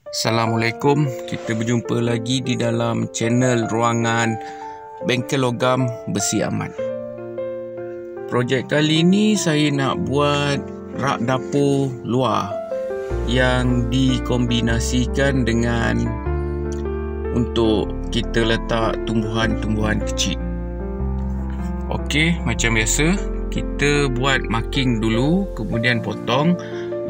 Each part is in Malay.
Assalamualaikum, kita berjumpa lagi di dalam channel Ruangan Bengkel Logam Besi Aman. Projek kali ini saya nak buat rak dapur luar yang dikombinasikan dengan untuk kita letak tumbuhan-tumbuhan kecil. Okey, macam biasa kita buat marking dulu, kemudian potong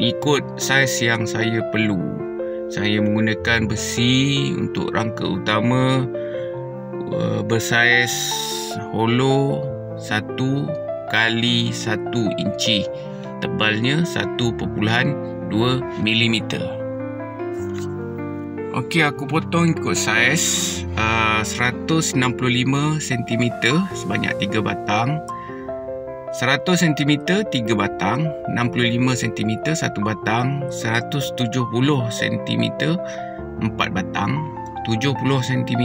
ikut saiz yang saya perlu. Saya menggunakan besi untuk rangka utama bersaiz hollow 1 kali 1 inci, tebalnya 1.2 mm. Okey, aku potong ikut saiz 165 cm sebanyak 3 batang, 100 cm 3 batang, 65 cm 1 batang, 170 cm 4 batang, 70 cm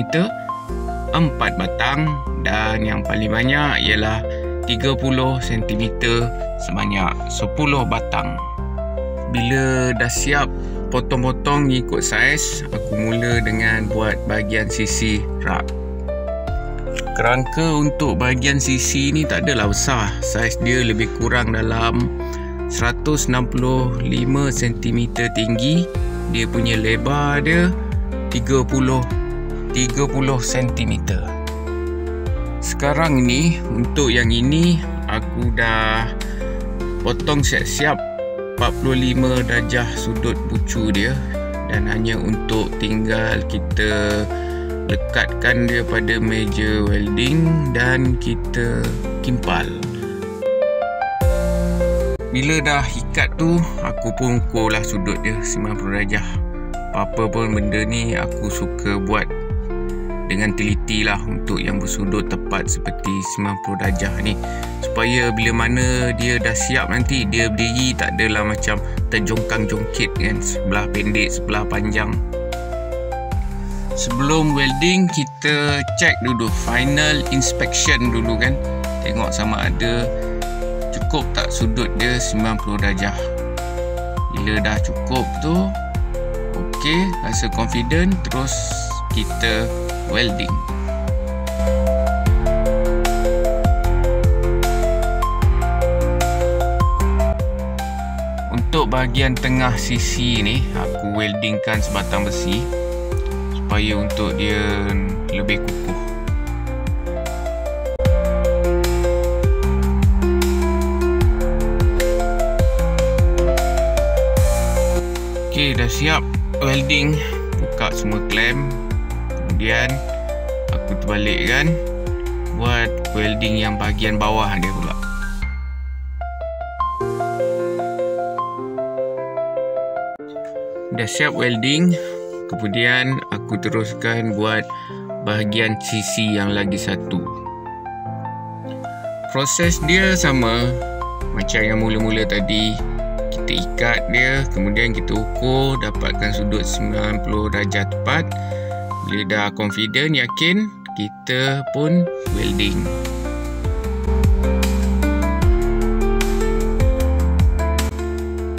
4 batang, dan yang paling banyak ialah 30 cm sebanyak 10 batang. Bila dah siap potong-potong ikut saiz, aku mula dengan buat bahagian sisi rak. Kerangka untuk bahagian sisi ni tak adalah besar, saiz dia lebih kurang dalam 165 cm tinggi, dia punya lebar dia 30 cm. Sekarang ni untuk yang ini aku dah potong siap-siap 45 darjah sudut pucu dia, dan hanya untuk tinggal kita lekatkan dia pada meja welding dan kita kimpal. Bila dah ikat tu, aku pun ukurlah sudut dia 90 darjah. Apa pun benda ni aku suka buat dengan teliti lah untuk yang bersudut tepat seperti 90 darjah ni, supaya bila mana dia dah siap nanti dia berdiri tak adalah macam terjongkang-jongkit kan, sebelah pendek sebelah panjang. Sebelum welding kita check dulu, final inspection dulu kan, tengok sama ada cukup tak sudut dia 90 darjah. Bila dah cukup tu, okey, rasa confident, terus kita welding. Untuk bahagian tengah sisi ni aku weldingkan sebatang besi supaya untuk dia lebih kukuh. Okey, dah siap welding, buka semua klem, kemudian aku terbalikkan buat welding yang bahagian bawah dia pula. Dah siap welding, kemudian aku teruskan buat bahagian sisi yang lagi satu. Proses dia sama macam yang mula-mula tadi. Kita ikat dia, kemudian kita ukur, dapatkan sudut 90 darjah tepat. Bila dah confident, yakin, kita pun welding.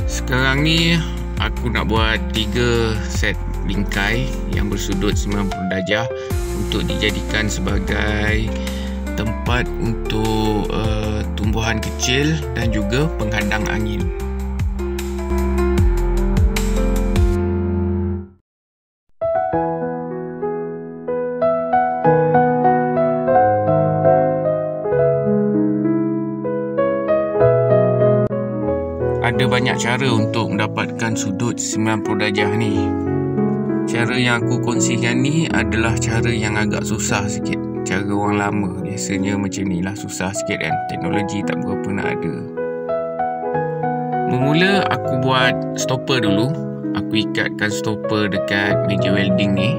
Sekarang ni aku nak buat 3 set bingkai yang bersudut 90 darjah untuk dijadikan sebagai tempat untuk tumbuhan kecil dan juga penghadang angin. Ada banyak cara untuk mendapatkan sudut 90 darjah ni. Cara yang aku kongsikan ni adalah cara yang agak susah sikit. Cara orang lama biasanya macam ni lah, susah sikit kan, teknologi tak berapa nak ada. Memula aku buat stopper dulu. Aku ikatkan stopper dekat meja welding ni.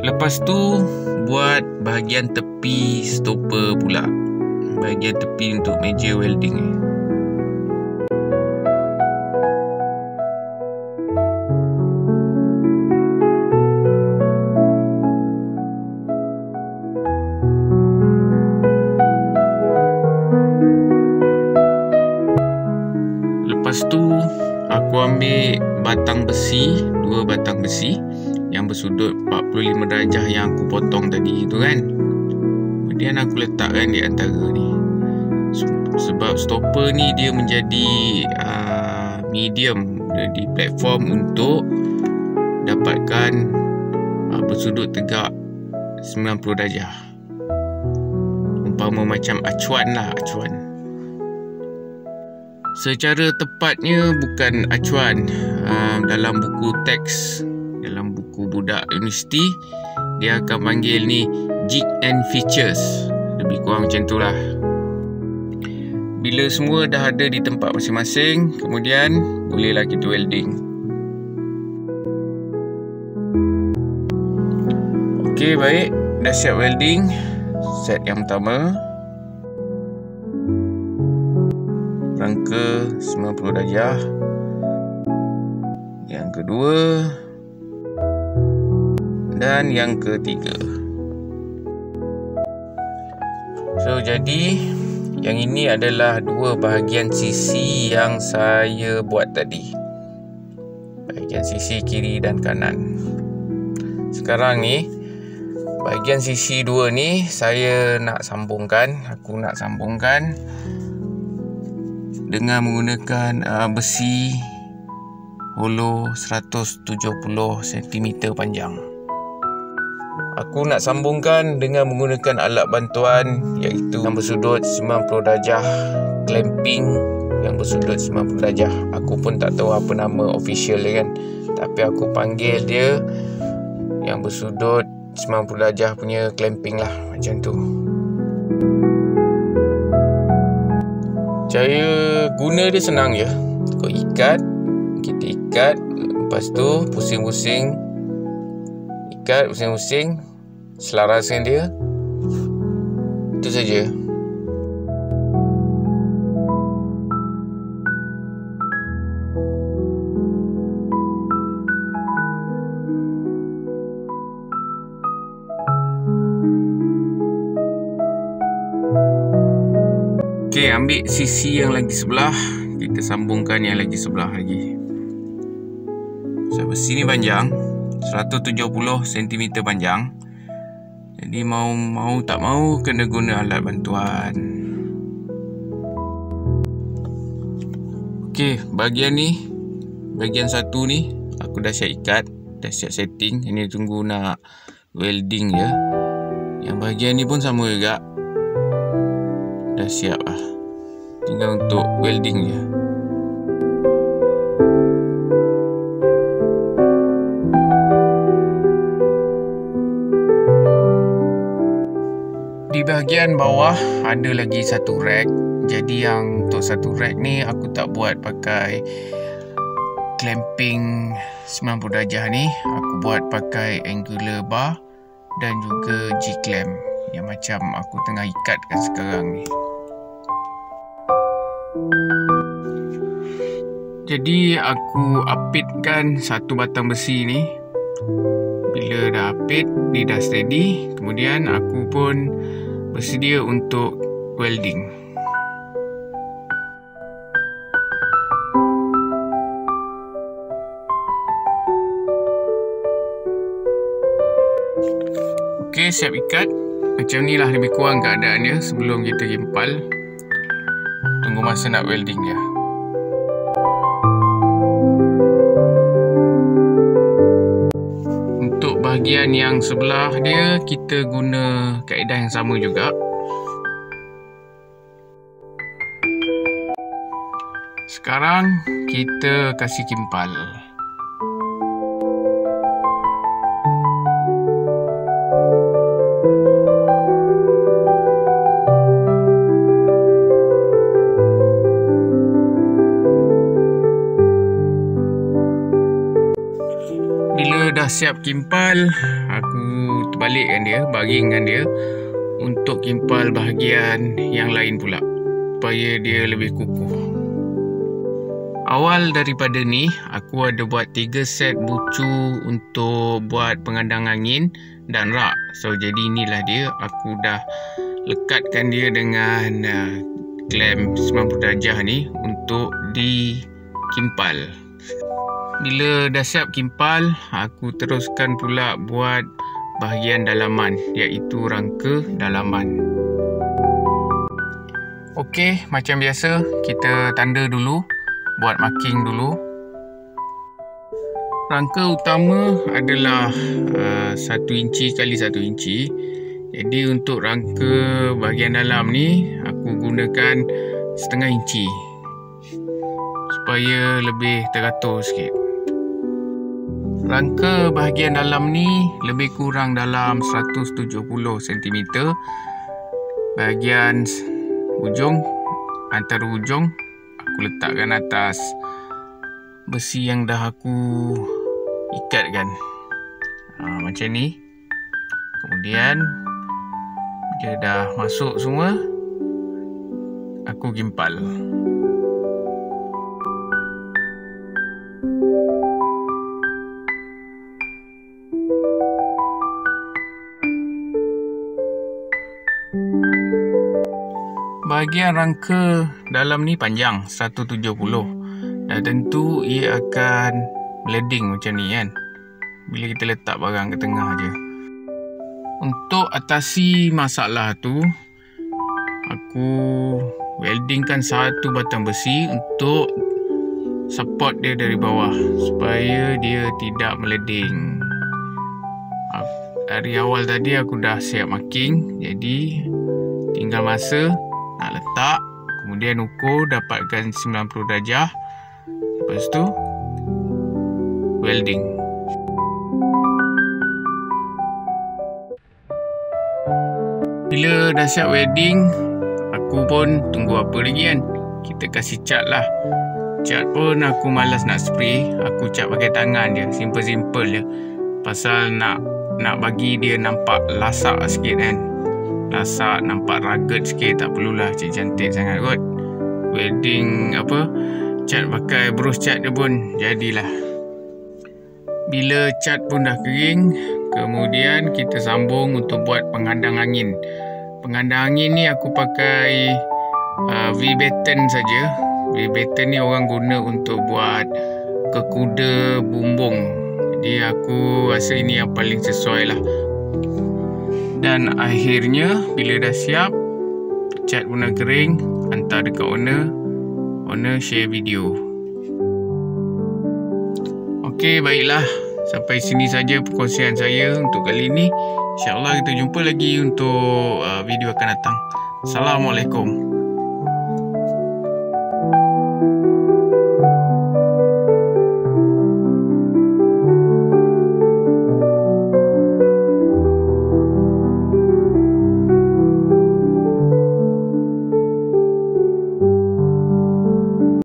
Lepas tu buat bahagian tepi stopper pula, bahagian tepi untuk meja welding ni. ambil batang besi, 2 batang besi yang bersudut 45 darjah yang aku potong tadi tu kan. Kemudian aku letakkan di antara ni. Sebab stopper ni dia menjadi medium di platform untuk dapatkan bersudut tegak 90 darjah. Umpama macam acuan lah, acuan. Secara tepatnya bukan acuan. Dalam buku teks, dalam buku budak universiti, dia akan panggil ni jig and features. Lebih kurang macam tu lah. Bila semua dah ada di tempat masing-masing, kemudian bolehlah kita welding. Okey, baik. Dah siap welding. Set yang pertama. Rangka 90 darjah. Yang kedua. Dan yang ketiga. So, jadi yang ini adalah 2 bahagian sisi yang saya buat tadi. Bahagian sisi kiri dan kanan. Sekarang ni, bahagian sisi 2 ni saya nak sambungkan. Aku nak sambungkan dengan menggunakan besi hollow 170 cm panjang. Aku nak sambungkan dengan menggunakan alat bantuan iaitu yang bersudut 90 darjah, clamping yang bersudut 90 darjah. Aku pun tak tahu apa nama official dia kan. Tapi aku panggil dia yang bersudut 90 darjah punya clamping lah, macam tu. Cara guna dia senang je. Kau ikat, kita ikat, lepas tu pusing-pusing. Ikat, pusing-pusing, selaraskan dia. Itu saja. Okey, ambil sisi yang lagi sebelah, kita sambungkan yang lagi sebelah lagi. So, besi ni panjang 170 cm panjang. Jadi mau tak mau kena guna alat bantuan. Okey, bahagian ni, bahagian satu ni aku dah siap ikat, dah siap setting. Ini tunggu nak welding je. Yang bahagian ni pun sama juga. Dah siap lah. Tinggal untuk welding je. Di bahagian bawah ada lagi satu rack. Jadi yang untuk satu rack ni aku tak buat pakai clamping 90 darjah ni. Aku buat pakai angular bar dan juga G-clamp yang macam aku tengah ikatkan sekarang ni. Jadi aku apitkan satu batang besi ni. Bila dah apit, dia dah steady. Kemudian aku pun bersedia untuk welding. Okey, siap ikat. Macam ni lah lebih kurang keadaan dia sebelum kita gimpal. Tunggu masa nak welding dia. Untuk bahagian yang sebelah dia, kita guna kaedah yang sama juga. Sekarang kita kasih kimpal. Bila dah siap kimpal, aku terbalikkan dia, baringkan dia untuk kimpal bahagian yang lain pula supaya dia lebih kukuh. Awal daripada ni, aku ada buat 3 set bucu untuk buat pengandang angin dan rak. So, jadi inilah dia. Aku dah lekatkan dia dengan clamp 90 darjah ni untuk dikimpal. Bila dah siap kimpal, aku teruskan pula buat bahagian dalaman, iaitu rangka dalaman. Okey, macam biasa kita tanda dulu, buat marking dulu. Rangka utama adalah 1 inci kali 1 inci. Jadi untuk rangka bahagian dalam ni aku gunakan 0,5 inci supaya lebih teratur sikit. Rangka bahagian dalam ni lebih kurang dalam 170 cm. Bahagian ujung, antara ujung aku letakkan atas besi yang dah aku ikatkan. Macam ni. Kemudian bila dah masuk semua, aku gimpal. Bahagian rangka dalam ni panjang 170. Dah tentu ia akan meleding macam ni kan, bila kita letak barang ke tengah je. Untuk atasi masalah tu, aku weldingkan satu batang besi untuk support dia dari bawah supaya dia tidak meleding. Dari awal tadi aku dah siap marking, jadi tinggal masa nak letak, kemudian ukur dapatkan 90 darjah. Lepas tu welding. Bila dah siap welding, aku pun tunggu apa lagi kan, kita kasih cat lah. Cat pun aku malas nak spray, aku cat pakai tangan je, simple-simple je. Pasal nak bagi dia nampak lasak sikit kan, lasak, nampak rugged sikit, tak perlulah cantik sangat kot. Welding cat pakai brush cat je pun jadilah. Bila cat pun dah kering, kemudian kita sambung untuk buat penghadang angin. Penghadang angin ni aku pakai V-batten saja. V-batten ni orang guna untuk buat kekuda bumbung. Jadi aku rasa ini yang paling sesuai lah. Dan akhirnya bila dah siap, cat pun dah kering, hantar dekat owner share video. Okey, baiklah, sampai sini saja perkongsian saya untuk kali ini. InsyaAllah kita jumpa lagi untuk video akan datang. Assalamualaikum.